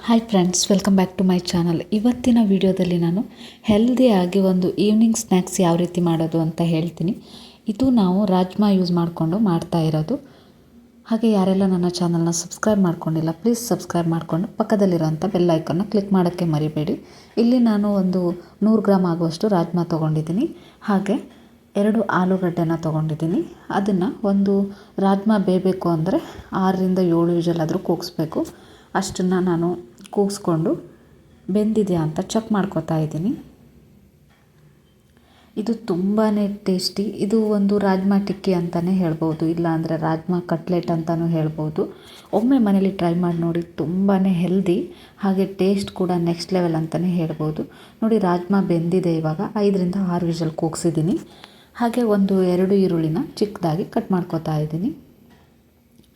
Hi friends, welcome back to my channel. ಇವತ್ತಿನ ವಿಡಿಯೋದಲ್ಲಿ ನಾನು ಹೆಲ್ದಿಯಾಗಿ ಒಂದು ಈವ್ನಿಂಗ್ ಸ್ನ್ಯಾಕ್ಸ್ ಯಾವ ರೀತಿ ಮಾಡೋದು ಅಂತ ಹೇಳ್ತೀನಿ. ಇದು ನಾವು ರಾಜ್ಮಾ ಯೂಸ್ ಮಾಡಿಕೊಂಡು ಮಾಡ್ತಾ ಇರೋದು. ಹಾಗೆ ಯಾರೆಲ್ಲ ನನ್ನ ಚಾನಲ್ನ ಸಬ್ಸ್ಕ್ರೈಬ್ ಮಾಡ್ಕೊಂಡಿಲ್ಲ, ಪ್ಲೀಸ್ ಸಬ್ಸ್ಕ್ರೈಬ್ ಮಾಡಿಕೊಂಡು ಪಕ್ಕದಲ್ಲಿರೋಂಥ ಬೆಲ್ ಐಕನ್ನ ಕ್ಲಿಕ್ ಮಾಡೋಕ್ಕೆ ಮರಿಬೇಡಿ. ಇಲ್ಲಿ ನಾನು ಒಂದು 100 ಗ್ರಾಮ್ ಆಗುವಷ್ಟು ರಾಜ್ಮಾ ತೊಗೊಂಡಿದ್ದೀನಿ. ಹಾಗೆ 2 ಆಲೂಗಡ್ಡೆನ ತೊಗೊಂಡಿದ್ದೀನಿ. ಅದನ್ನು ಒಂದು ರಾಜ್ಮಾ ಬೇಯಬೇಕು ಅಂದರೆ 6ರಿಂದ 7 ವಿಷಲ್ ಆದರೂ ಕೂಗಿಸ್ಬೇಕು. ಅಷ್ಟನ್ನು ನಾನು ಕೂಗಿಸ್ಕೊಂಡು ಬೆಂದಿದೆಯಾ ಅಂತ ಚೆಕ್ ಮಾಡ್ಕೋತಾ ಇದ್ದೀನಿ. ಇದು ತುಂಬಾ ಟೇಸ್ಟಿ. ಇದು ಒಂದು ರಾಜ್ಮಾ ಟಿಕ್ಕಿ ಅಂತಲೇ ಹೇಳ್ಬೋದು, ಇಲ್ಲಾಂದರೆ ರಾಜ್ಮಾ ಕಟ್ಲೆಟ್ ಅಂತಲೂ ಹೇಳ್ಬೋದು. ಒಮ್ಮೆ ಮನೇಲಿ ಟ್ರೈ ಮಾಡಿ ನೋಡಿ, ತುಂಬಾ ಹೆಲ್ದಿ, ಹಾಗೆ ಟೇಸ್ಟ್ ಕೂಡ ನೆಕ್ಸ್ಟ್ ಲೆವೆಲ್ ಅಂತಲೇ ಹೇಳ್ಬೋದು. ನೋಡಿ, ರಾಜ್ಮಾ ಬೆಂದಿದೆ. ಇವಾಗ 5ರಿಂದ 6 ವಿಷಲ್ ಕೂಗಿಸಿದ್ದೀನಿ. ಹಾಗೆ 2 ಈರುಳ್ಳಿನ ಚಿಕ್ಕದಾಗಿ ಕಟ್ ಮಾಡ್ಕೋತಾ ಇದ್ದೀನಿ.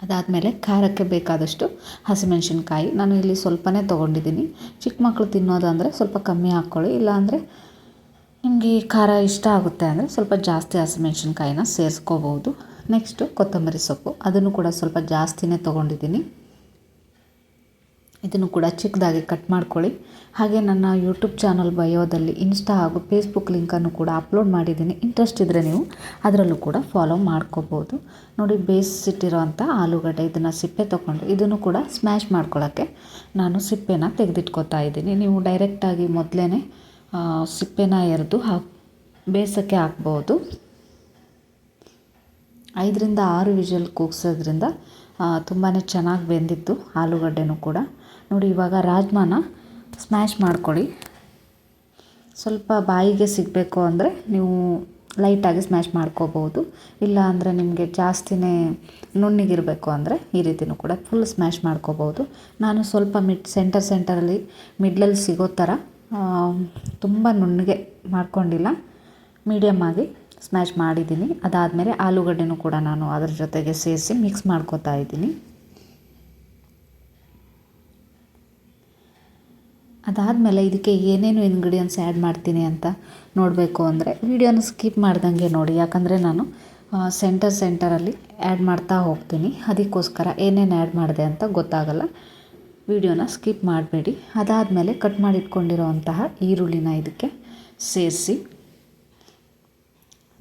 ಅದಾದಮೇಲೆ ಖಾರಕ್ಕೆ ಬೇಕಾದಷ್ಟು ಹಸಿಮೆಣಸಿನ್ಕಾಯಿ ನಾನು ಇಲ್ಲಿ ಸ್ವಲ್ಪನೇ ತೊಗೊಂಡಿದ್ದೀನಿ. ಚಿಕ್ಕ ಮಕ್ಕಳು ತಿನ್ನೋದಂದರೆ ಸ್ವಲ್ಪ ಕಮ್ಮಿ ಹಾಕ್ಕೊಳ್ಳಿ, ಇಲ್ಲಾಂದರೆ ನಿಮಗೆ ಖಾರ ಇಷ್ಟ ಆಗುತ್ತೆ ಅಂದರೆ ಸ್ವಲ್ಪ ಜಾಸ್ತಿ ಹಸಿಮೆಣಸಿನ್ಕಾಯಿನ ಸೇರಿಸ್ಕೋಬೋದು. ನೆಕ್ಸ್ಟು ಕೊತ್ತಂಬರಿ ಸೊಪ್ಪು, ಅದನ್ನು ಕೂಡ ಸ್ವಲ್ಪ ಜಾಸ್ತಿನೇ ತೊಗೊಂಡಿದ್ದೀನಿ. ಇದನ್ನು ಕೂಡ ಚಿಕ್ಕದಾಗಿ ಕಟ್ ಮಾಡ್ಕೊಳ್ಳಿ. ಹಾಗೆ ನನ್ನ ಯೂಟ್ಯೂಬ್ ಚಾನಲ್ ಬಯೋದಲ್ಲಿ ಇನ್ಸ್ಟಾ ಹಾಗೂ ಫೇಸ್ಬುಕ್ ಲಿಂಕನ್ನು ಕೂಡ ಅಪ್ಲೋಡ್ ಮಾಡಿದ್ದೀನಿ. ಇಂಟ್ರೆಸ್ಟ್ ಇದ್ದರೆ ನೀವು ಅದರಲ್ಲೂ ಕೂಡ ಫಾಲೋ ಮಾಡ್ಕೋಬೋದು. ನೋಡಿ, ಬೇಯಿಸಿಟ್ಟಿರೋವಂಥ ಆಲೂಗಡ್ಡೆ, ಇದನ್ನು ಸಿಪ್ಪೆ ತೊಗೊಂಡು ಇದನ್ನು ಕೂಡ ಸ್ಮ್ಯಾಶ್ ಮಾಡ್ಕೊಳ್ಳೋಕ್ಕೆ ನಾನು ಸಿಪ್ಪೆನ ತೆಗೆದಿಟ್ಕೋತಾ ಇದ್ದೀನಿ. ನೀವು ಡೈರೆಕ್ಟಾಗಿ ಮೊದಲೇ ಸಿಪ್ಪೆನ ಎರೆದು ಬೇಯಿಸೋಕ್ಕೆ ಹಾಕ್ಬೋದು. 5ರಿಂದ 6 ವಿಷಲ್ ಕೂಗಿಸೋದ್ರಿಂದ ತುಂಬಾ ಚೆನ್ನಾಗಿ ಬೆಂದಿತ್ತು ಆಲೂಗಡ್ಡೆನೂ ಕೂಡ. ನೋಡಿ, ಇವಾಗ ರಾಜ್ಮಾನ ಸ್ಮ್ಯಾಶ್ ಮಾಡ್ಕೊಳ್ಳಿ. ಸ್ವಲ್ಪ ಬಾಯಿಗೆ ಸಿಗಬೇಕು ಅಂದರೆ ನೀವು ಲೈಟಾಗಿ ಸ್ಮ್ಯಾಶ್ ಮಾಡ್ಕೋಬೋದು, ಇಲ್ಲ ಅಂದರೆ ನಿಮಗೆ ಜಾಸ್ತಿನೇ ನುಣ್ಣಗಿರಬೇಕು ಅಂದರೆ ಈ ರೀತಿಯೂ ಕೂಡ ಫುಲ್ ಸ್ಮ್ಯಾಶ್ ಮಾಡ್ಕೋಬೋದು. ನಾನು ಸ್ವಲ್ಪ ಸೆಂಟರಲ್ಲಿ ಮಿಡ್ಲಲ್ಲಿ ಸಿಗೋ ಥರ ತುಂಬ ನುಣ್ಣಗೆ ಮಾಡ್ಕೊಂಡಿಲ್ಲ, ಮೀಡಿಯಮ್ ಆಗಿ ಸ್ಮ್ಯಾಶ್ ಮಾಡಿದ್ದೀನಿ. ಅದಾದಮೇಲೆ ಆಲೂಗಡ್ಡೆನೂ ಕೂಡ ನಾನು ಅದರ ಜೊತೆಗೆ ಸೇರಿಸಿ ಮಿಕ್ಸ್ ಮಾಡ್ಕೋತಾ ಇದ್ದೀನಿ. ಅದಾದಮೇಲೆ ಇದಕ್ಕೆ ಏನೇನು ಇಂಗ್ರೀಡಿಯೆಂಟ್ಸ್ ಆ್ಯಡ್ ಮಾಡ್ತೀನಿ ಅಂತ ನೋಡಬೇಕು ಅಂದರೆ ವಿಡಿಯೋನ ಸ್ಕಿಪ್ ಮಾಡ್ದಂಗೆ ನೋಡಿ, ಯಾಕಂದರೆ ನಾನು ಸೆಂಟರಲ್ಲಿ ಆ್ಯಡ್ ಮಾಡ್ತಾ ಹೋಗ್ತೀನಿ. ಅದಕ್ಕೋಸ್ಕರ ಏನೇನು ಆ್ಯಡ್ ಮಾಡಿದೆ ಅಂತ ಗೊತ್ತಾಗಲ್ಲ. ವಿಡಿಯೋನ ಸ್ಕಿಪ್ ಮಾಡಬೇಡಿ. ಅದಾದಮೇಲೆ ಕಟ್ ಮಾಡಿಟ್ಕೊಂಡಿರೋವಂತಹ ಈರುಳ್ಳಿನ ಇದಕ್ಕೆ ಸೇರಿಸಿ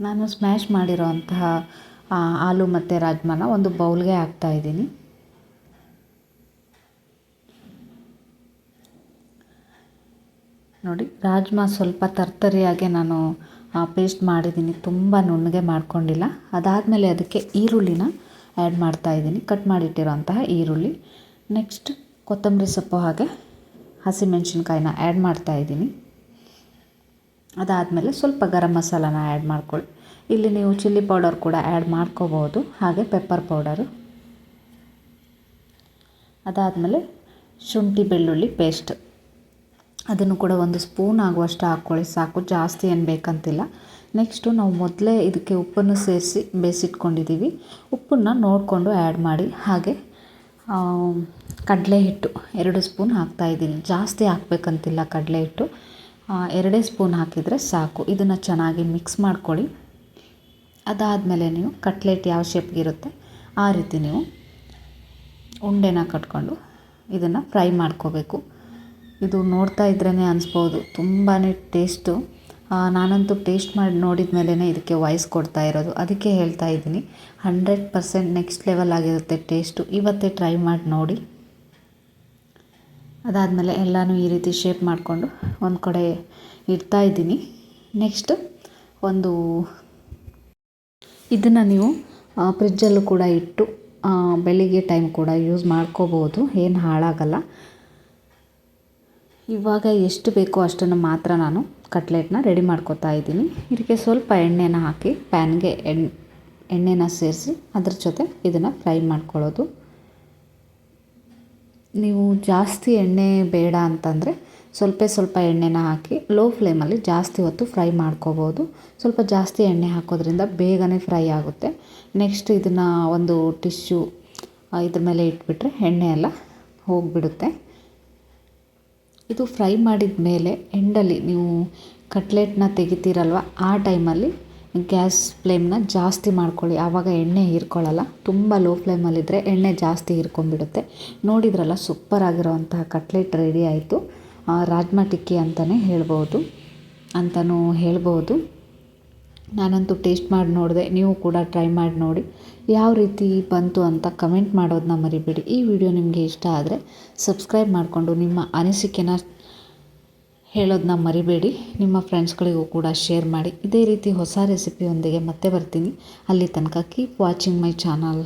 ನಾನು ಸ್ಮ್ಯಾಶ್ ಮಾಡಿರೋವಂತಹ ಆಲೂ ಮತ್ತು ರಾಜ್ಮಾನ ಒಂದು ಬೌಲ್ಗೆ ಹಾಕ್ತಾಯಿದ್ದೀನಿ. ನೋಡಿ, ರಾಜ್ಮಾ ಸ್ವಲ್ಪ ತರ್ತರಿಯಾಗೆ ನಾನು ಪೇಸ್ಟ್ ಮಾಡಿದ್ದೀನಿ, ತುಂಬ ನುಣ್ಣಗೆ ಮಾಡ್ಕೊಂಡಿಲ್ಲ. ಅದಾದಮೇಲೆ ಅದಕ್ಕೆ ಈರುಳ್ಳಿನ ಆ್ಯಡ್ ಮಾಡ್ತಾಯಿದ್ದೀನಿ, ಕಟ್ ಮಾಡಿಟ್ಟಿರೋಂತಹ ಈರುಳ್ಳಿ. ನೆಕ್ಸ್ಟ್ ಕೊತ್ತಂಬರಿ ಸೊಪ್ಪು ಹಾಗೆ ಹಸಿಮೆಣಸಿನ್ಕಾಯಿನ ಆ್ಯಡ್ ಮಾಡ್ತಾಯಿದ್ದೀನಿ. ಅದಾದಮೇಲೆ ಸ್ವಲ್ಪ ಗರಂ ಮಸಾಲಾನ ಆ್ಯಡ್ ಮಾಡ್ಕೊಳ್ಳಿ. ಇಲ್ಲಿ ನೀವು ಚಿಲ್ಲಿ ಪೌಡರ್ ಕೂಡ ಆ್ಯಡ್ ಮಾಡ್ಕೋಬೋದು, ಹಾಗೆ ಪೆಪ್ಪರ್ ಪೌಡರು. ಅದಾದಮೇಲೆ ಶುಂಠಿ ಬೆಳ್ಳುಳ್ಳಿ ಪೇಸ್ಟ್, ಅದನ್ನು ಕೂಡ 1 ಸ್ಪೂನ್ ಆಗುವಷ್ಟು ಹಾಕ್ಕೊಳ್ಳಿ, ಸಾಕು, ಜಾಸ್ತಿ ಏನು ಬೇಕಂತಿಲ್ಲ. ನೆಕ್ಸ್ಟು ನಾವು ಮೊದಲೇ ಇದಕ್ಕೆ ಉಪ್ಪನ್ನು ಸೇರಿಸಿ ಬೇಯಿಸಿಟ್ಕೊಂಡಿದ್ದೀವಿ. ಉಪ್ಪನ್ನು ನೋಡಿಕೊಂಡು ಆ್ಯಡ್ ಮಾಡಿ. ಹಾಗೆ ಕಡಲೆ ಹಿಟ್ಟು 2 ಸ್ಪೂನ್ ಹಾಕ್ತಾಯಿದ್ದೀನಿ, ಜಾಸ್ತಿ ಹಾಕಬೇಕಂತಿಲ್ಲ. ಕಡಲೆ ಹಿಟ್ಟು 2 ಸ್ಪೂನ್ ಹಾಕಿದರೆ ಸಾಕು. ಇದನ್ನು ಚೆನ್ನಾಗಿ ಮಿಕ್ಸ್ ಮಾಡ್ಕೊಳ್ಳಿ. ಅದಾದಮೇಲೆ ನೀವು ಕಟ್ಲೆಟ್ ಯಾವ ಶೇಪ್ಗಿರುತ್ತೆ ಆ ರೀತಿ ನೀವು ಉಂಡೆನ ಕಟ್ಕೊಂಡು ಇದನ್ನು ಫ್ರೈ ಮಾಡ್ಕೋಬೇಕು. ಇದು ನೋಡ್ತಾ ಇದ್ರೇ ಅನಿಸ್ಬೋದು ತುಂಬಾ ಟೇಸ್ಟು. ನಾನಂತೂ ಟೇಸ್ಟ್ ಮಾಡಿ ನೋಡಿದ ಮೇಲೇ ಇದಕ್ಕೆ ವಾಯ್ಸ್ ಕೊಡ್ತಾ ಇರೋದು, ಅದಕ್ಕೆ ಹೇಳ್ತಾ ಇದ್ದೀನಿ. 100% ನೆಕ್ಸ್ಟ್ ಲೆವೆಲ್ ಆಗಿರುತ್ತೆ ಟೇಸ್ಟು. ಇವತ್ತೇ ಟ್ರೈ ಮಾಡಿ ನೋಡಿ. ಅದಾದಮೇಲೆ ಎಲ್ಲನೂ ಈ ರೀತಿ ಶೇಪ್ ಮಾಡಿಕೊಂಡು ಒಂದು ಕಡೆ ಇಡ್ತಾಯಿದ್ದೀನಿ. ನೆಕ್ಸ್ಟ್ ಇದನ್ನು ನೀವು ಫ್ರಿಜ್ಜಲ್ಲೂ ಕೂಡ ಇಟ್ಟು ಬೆಳಿಗ್ಗೆ ಟೈಮ್ ಕೂಡ ಯೂಸ್ ಮಾಡ್ಕೋಬೋದು, ಏನು ಹಾಳಾಗಲ್ಲ. ಇವಾಗ ಎಷ್ಟು ಬೇಕೋ ಅಷ್ಟನ್ನು ಮಾತ್ರ ನಾನು ಕಟ್ಲೆಟ್ನ ರೆಡಿ ಮಾಡ್ಕೋತಾ ಇದ್ದೀನಿ. ಇದಕ್ಕೆ ಸ್ವಲ್ಪ ಎಣ್ಣೆನ ಹಾಕಿ ಪ್ಯಾನ್ಗೆ ಎಣ್ಣೆನ ಸೇರಿಸಿ ಅದ್ರ ಜೊತೆ ಇದನ್ನು ಫ್ರೈ ಮಾಡ್ಕೊಳ್ಳೋದು. ನೀವು ಜಾಸ್ತಿ ಎಣ್ಣೆ ಬೇಡ ಅಂತಂದರೆ ಸ್ವಲ್ಪ ಎಣ್ಣೆನ ಹಾಕಿ ಲೋ ಫ್ಲೇಮಲ್ಲಿ ಜಾಸ್ತಿ ಹೊತ್ತು ಫ್ರೈ ಮಾಡ್ಕೋಬೋದು. ಸ್ವಲ್ಪ ಜಾಸ್ತಿ ಎಣ್ಣೆ ಹಾಕೋದ್ರಿಂದ ಬೇಗನೆ ಫ್ರೈ ಆಗುತ್ತೆ. ನೆಕ್ಸ್ಟ್ ಇದನ್ನು ಒಂದು ಟಿಶ್ಯೂ ಇದ್ರ ಮೇಲೆ ಇಟ್ಬಿಟ್ರೆ ಎಣ್ಣೆ ಎಲ್ಲ ಹೋಗಿಬಿಡುತ್ತೆ. ಇದು ಫ್ರೈ ಮಾಡಿದ ಮೇಲೆ ಎಂಡಲ್ಲಿ ನೀವು ಕಟ್ಲೆಟ್ನ ತೆಗಿತೀರಲ್ವ, ಆ ಟೈಮಲ್ಲಿ ಗ್ಯಾಸ್ ಫ್ಲೇಮ್ನ ಜಾಸ್ತಿ ಮಾಡ್ಕೊಳ್ಳಿ, ಆವಾಗ ಎಣ್ಣೆ ಹೀರ್ಕೊಳ್ಳಲ್ಲ. ತುಂಬ ಲೋ ಫ್ಲೇಮಲ್ಲಿದ್ದರೆ ಎಣ್ಣೆ ಜಾಸ್ತಿ ಹೀರ್ಕೊಂಡ್ಬಿಡುತ್ತೆ. ನೋಡಿದ್ರಲ್ಲ, ಸೂಪರ್ ಆಗಿರೋವಂತಹ ಕಟ್ಲೆಟ್ ರೆಡಿ ಆಯಿತು. ರಾಜ್ಮಾ ಟಿಕ್ಕಿ ಅಂತಲೇ ಹೇಳ್ಬೋದು. ನಾನಂತೂ ಟೇಸ್ಟ್ ಮಾಡಿ ನೋಡಿದೆ, ನೀವು ಕೂಡ ಟ್ರೈ ಮಾಡಿ ನೋಡಿ. ಯಾವ ರೀತಿ ಬಂತು ಅಂತ ಕಮೆಂಟ್ ಮಾಡೋದನ್ನ ಮರಿಬೇಡಿ. ಈ ವಿಡಿಯೋ ನಿಮಗೆ ಇಷ್ಟ ಆದರೆ ಸಬ್ಸ್ಕ್ರೈಬ್ ಮಾಡಿಕೊಂಡು ನಿಮ್ಮ ಅನಿಸಿಕೆನ ಹೇಳೋದನ್ನ ಮರಿಬೇಡಿ. ನಿಮ್ಮ ಫ್ರೆಂಡ್ಸ್ಗಳಿಗೂ ಕೂಡ ಶೇರ್ ಮಾಡಿ. ಇದೇ ರೀತಿ ಹೊಸ ರೆಸಿಪಿಯೊಂದಿಗೆ ಮತ್ತೆ ಬರ್ತೀನಿ. ಅಲ್ಲಿ ತನಕ ಕೀಪ್ ವಾಚಿಂಗ್ ಮೈ ಚಾನಲ್.